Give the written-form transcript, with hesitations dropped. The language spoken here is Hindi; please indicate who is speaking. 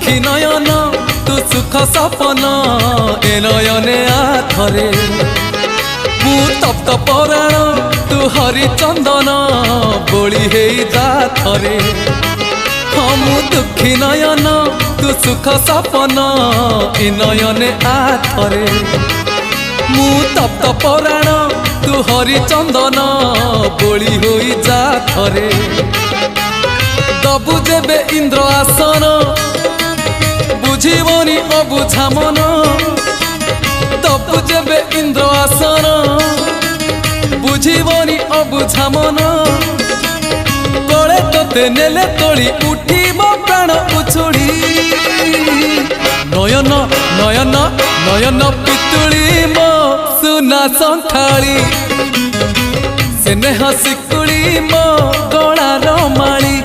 Speaker 1: दुखी नयन तू सुख सपन ए नयने आथरे मु तप्त पराण तू हरिचंदन बोली हे जा थरे हाँ मु दुखी नयन तू सुख सपन ए नयने आथरे मु तप्त पराण तू हरिचंदन बोली होई जा थरे दबु जेबे इंद्र आसन बुझीबनी अबुझा मन दबु जेबे इंद्र आसन बुझीबनी अबुझा मन तले तोते नेले तोली उठीब प्राण उछुड़ी नयन नयन नयन पितुड़ी मो सुना संथाली स्नेह शिकुड़ी मो गलार माली